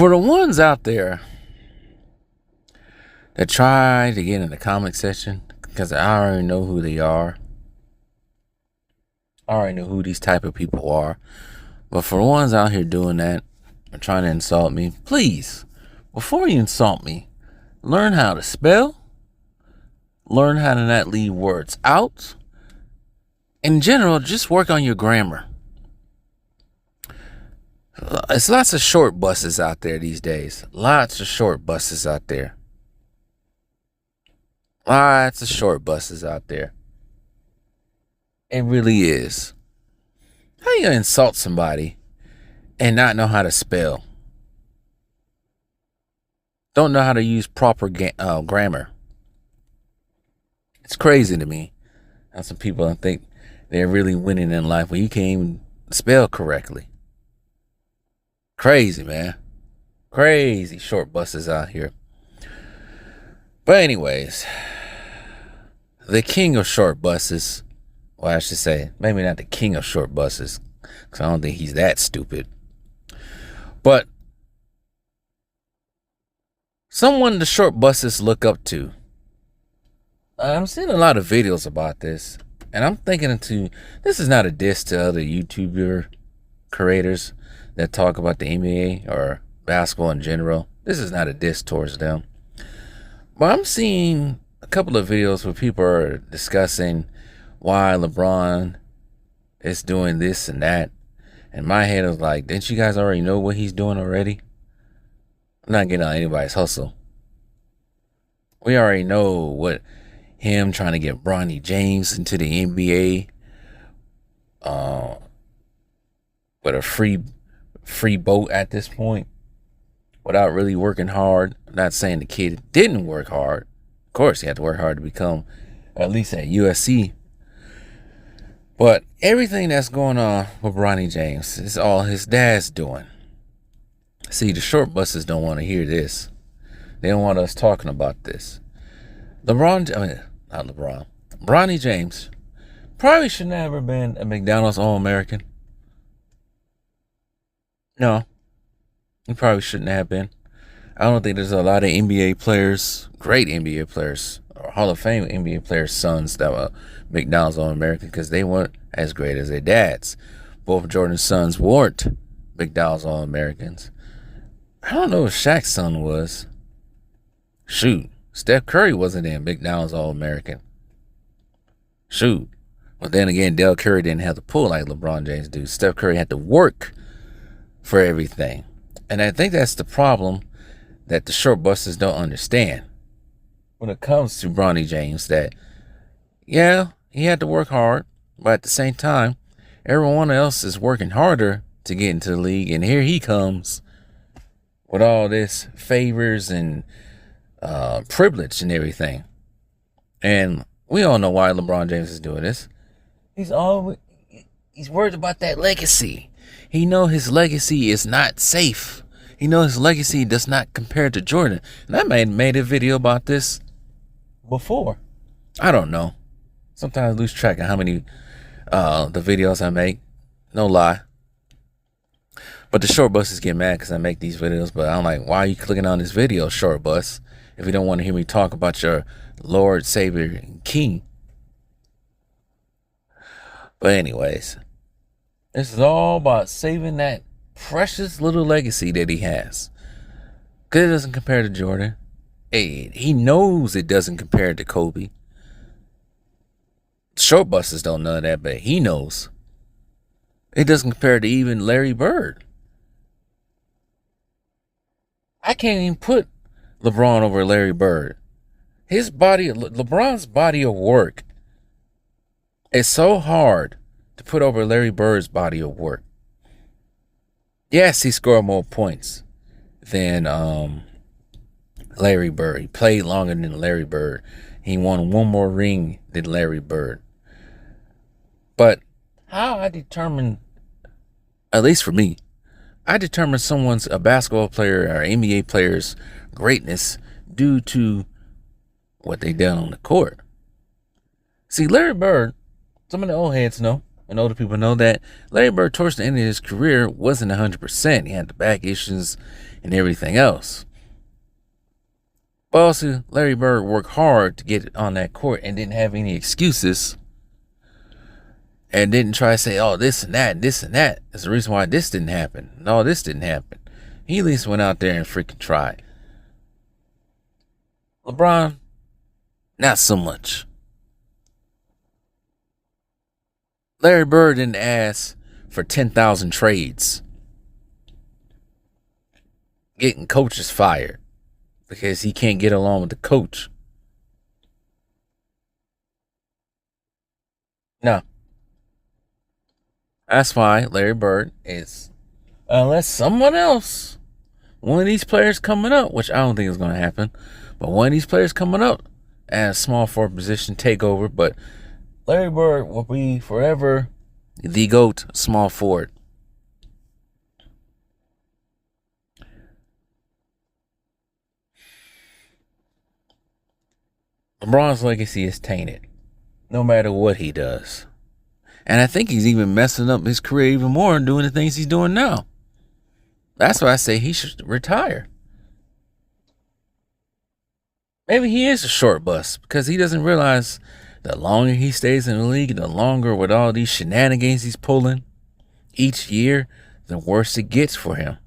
For the ones out there that try to get in the comment section, because I already know who they are. I already know who these type of people are. But for the ones out here doing that, or trying to insult me, please, before you insult me, learn how to spell. Learn how to not leave words out. In general, just work on your grammar. It's lots of short buses out there these days. Lots of short buses out there. Lots of short buses out there. It really is. How you gonna insult somebody and not know how to spell? Don't know how to use proper grammar. It's crazy to me how some people think they're really winning in life when you can't even spell correctly. Crazy, man. Crazy short buses out here. But anyways, the king of short buses, well, I should say, maybe not the king of short buses, because I don't think he's that stupid. But someone the short buses look up to. I'm seeing a lot of videos about this, and I'm thinking this is not a diss to other YouTuber creators that talk about the NBA or basketball in general. This is not a diss towards them. But I'm seeing a couple of videos where people are discussing why LeBron is doing this and that. And my head was like, didn't you guys already know what he's doing already? I'm not getting on anybody's hustle. We already know what him trying to get Bronny James into the NBA with a free boat at this point without really working hard. I'm not saying the kid didn't work hard. Of course, he had to work hard to become at least at USC. But everything that's going on with Bronny James is all his dad's doing. See, the short buses don't want to hear this. They don't want us talking about this. Bronny James probably should never been a McDonald's All-American. No, he probably shouldn't have been. I don't think there's a lot of NBA players, great NBA players, or Hall of Fame NBA players' sons that were McDonald's All-American because they weren't as great as their dads. Both Jordan's sons weren't McDonald's All-Americans. I don't know if Shaq's son was. Shoot, Steph Curry wasn't in McDonald's All-American. Shoot. But then again, Del Curry didn't have to pull like LeBron James do. Steph Curry had to work for everything. And I think that's the problem that the short busters don't understand when it comes to Bronny James, that, yeah, he had to work hard, but at the same time, everyone else is working harder to get into the league, and here he comes with all this favors and privilege and everything. And we all know why LeBron James is doing this. He's worried about that legacy. He knows his legacy is not safe. He knows his legacy does not compare to Jordan. And I made a video about this before. I don't know. Sometimes I lose track of how many the videos I make. No lie. But the short buses get mad because I make these videos. But I'm like, why are you clicking on this video, short bus, if you don't want to hear me talk about your Lord, Savior, and King? But anyways, this is all about saving that precious little legacy that he has. Because it doesn't compare to Jordan. Hey, he knows it doesn't compare to Kobe. Short buses don't know that, but he knows. It doesn't compare to even Larry Bird. I can't even put LeBron over Larry Bird. LeBron's body of work is so hard to put over Larry Bird's body of work. Yes, he scored more points than Larry Bird. He played longer than Larry Bird. He won one more ring than Larry Bird. But how I determine, at least for me, I determine a basketball player or NBA player's greatness due to what they done on the court. See, Larry Bird, some of the old heads know, and older people know that Larry Bird, towards the end of his career, wasn't 100%. He had the back issues and everything else. But also, Larry Bird worked hard to get on that court and didn't have any excuses. And didn't try to say, oh, this and that, this and that. That's the reason why this didn't happen. No, this didn't happen. He at least went out there and freaking tried. LeBron, not so much. Larry Bird didn't ask for 10,000 trades. Getting coaches fired because he can't get along with the coach. No. That's why Larry Bird is, unless someone else, one of these players coming up, which I don't think is going to happen, but one of these players coming up at a small forward position take over. But Larry Bird will be forever the GOAT small forward. LeBron's legacy is tainted, no matter what he does. And I think he's even messing up his career even more and doing the things he's doing now. That's why I say he should retire. Maybe he is a short bus because he doesn't realize the longer he stays in the league, the longer with all these shenanigans he's pulling each year, the worse it gets for him.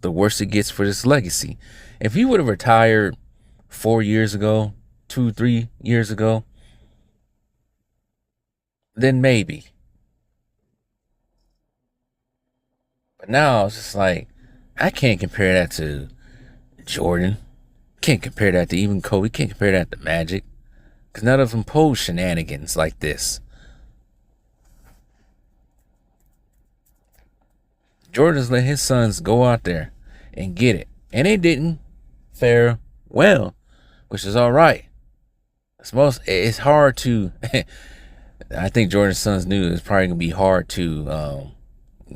The worse it gets for this legacy. If he would have retired 4 years ago, 2-3 years ago, then maybe. But now it's just like, I can't compare that to Jordan. Can't compare that to even Kobe. Can't compare that to Magic. Because none of them pose shenanigans like this. Jordan's let his sons go out there and get it. And they didn't fare well, which is all right. It's hard to... I think Jordan's sons knew it's probably going to be hard to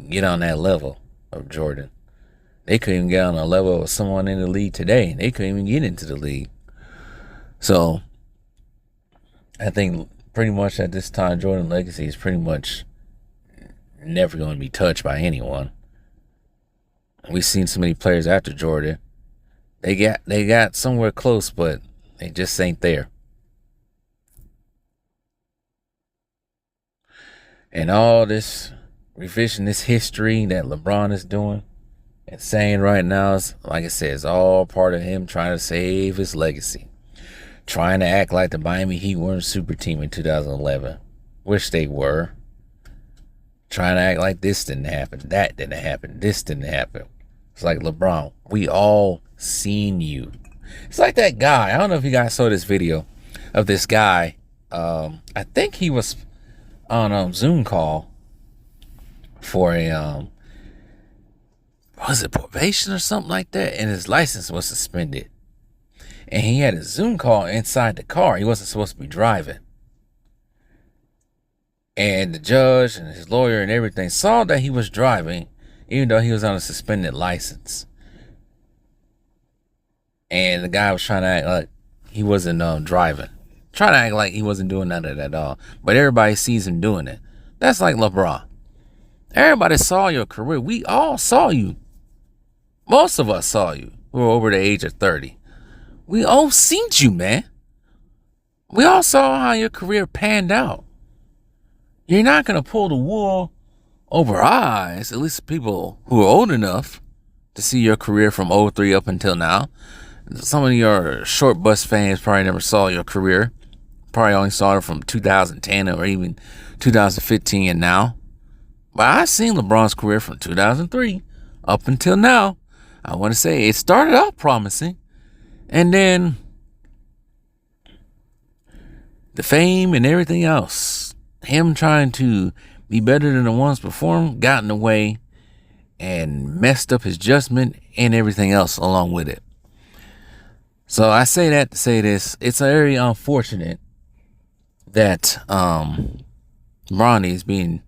get on that level of Jordan. They couldn't even get on a level of someone in the league today. They couldn't even get into the league. So, I think pretty much at this time, Jordan's legacy is pretty much never going to be touched by anyone. We've seen so many players after Jordan. They got somewhere close, but they just ain't there. And all this revisionist history that LeBron is doing and saying right now is, like I said, it's all part of him trying to save his legacy. Trying to act like the Miami Heat weren't a super team in 2011. Which they were. Trying to act like this didn't happen, that didn't happen, this didn't happen. It's like, LeBron, we all seen you. It's like that guy. I don't know if you guys saw this video of this guy. I think he was on a Zoom call for a was it probation or something like that, and his license was suspended. And he had a Zoom call inside the car. He wasn't supposed to be driving. And the judge and his lawyer and everything saw that he was driving, even though he was on a suspended license. And the guy was trying to act like he wasn't driving. Trying to act like he wasn't doing none of that at all. But everybody sees him doing it. That's like LeBron. Everybody saw your career. We all saw you. Most of us saw you who were over the age of 30. We all seen you, man. We all saw how your career panned out. You're not going to pull the wool over our eyes, at least people who are old enough to see your career from 03 up until now. Some of your short bus fans probably never saw your career. Probably only saw it from 2010 or even 2015 and now. But I've seen LeBron's career from 2003 up until now. I want to say it started out promising. And then the fame and everything else, him trying to be better than the ones before him, got in the way and messed up his judgment and everything else along with it. So I say that to say this. It's very unfortunate that Bronny is being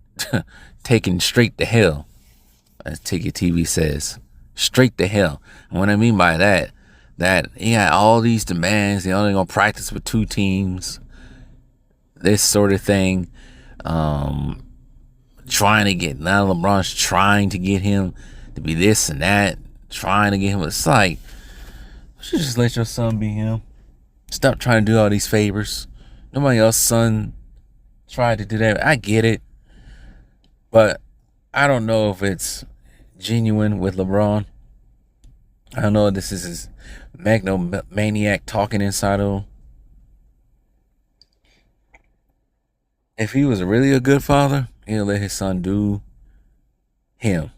taken straight to hell, as Ticket TV says. Straight to hell. And what I mean by that he had all these demands. They only gonna practice with 2 teams. This sort of thing. trying to get, now LeBron's trying to get him to be this and that, trying to get him. It's like, you should just let your son be him. Stop trying to do all these favors. Nobody else's son tried to do that. I get it, but I don't know if it's genuine with LeBron. I don't know if this is his maniac talking inside of him. If he was really a good father, he'll let his son do him.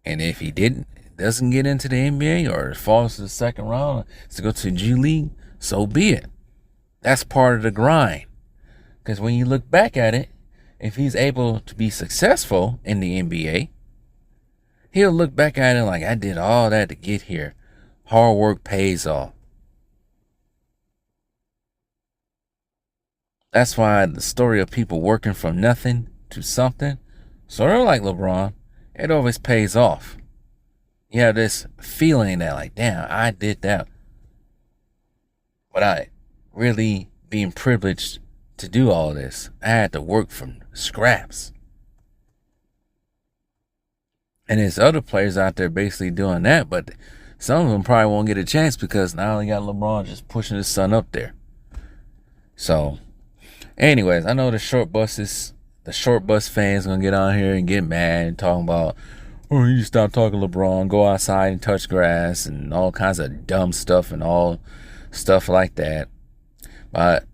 And if he doesn't get into the NBA or falls to the second round to go to the G League, so be it. That's part of the grind. Because when you look back at it, if he's able to be successful in the NBA, he'll look back at it like, I did all that to get here. Hard work pays off. That's why the story of people working from nothing to something, sort of like LeBron, it always pays off. You have this feeling that, like, damn, I did that. But I really being privileged to do all this. I had to work from scraps. And there's other players out there basically doing that, but some of them probably won't get a chance because now they got LeBron just pushing his son up there. So, anyways, I know the short bus fans gonna get on here and get mad and talking about, oh, you stop talking LeBron, go outside and touch grass and all kinds of dumb stuff and all stuff like that. But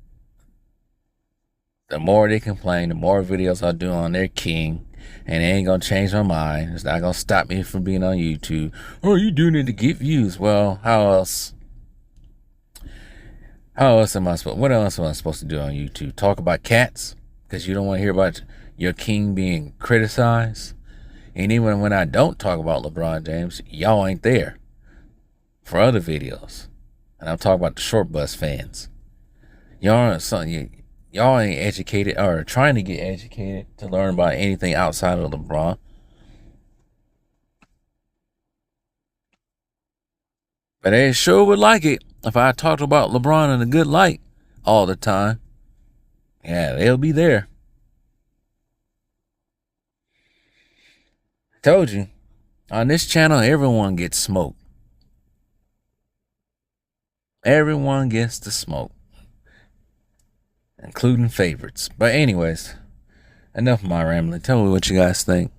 the more they complain, the more videos I do on their king, and it ain't gonna change my mind. It's not gonna stop me from being on YouTube. Oh, you doing it to get views? Well, how else? What else am I supposed to do on YouTube? Talk about cats? Because you don't want to hear about your king being criticized? And even when I don't talk about LeBron James, y'all ain't there for other videos. And I'm talking about the short bus fans. Y'all ain't educated or trying to get educated to learn about anything outside of LeBron. But they sure would like it if I talked about LeBron in a good light all the time. Yeah, they'll be there. Told you, on this channel, everyone gets smoked. Everyone gets the smoke, including favorites. But anyways, enough of my rambling. Tell me what you guys think.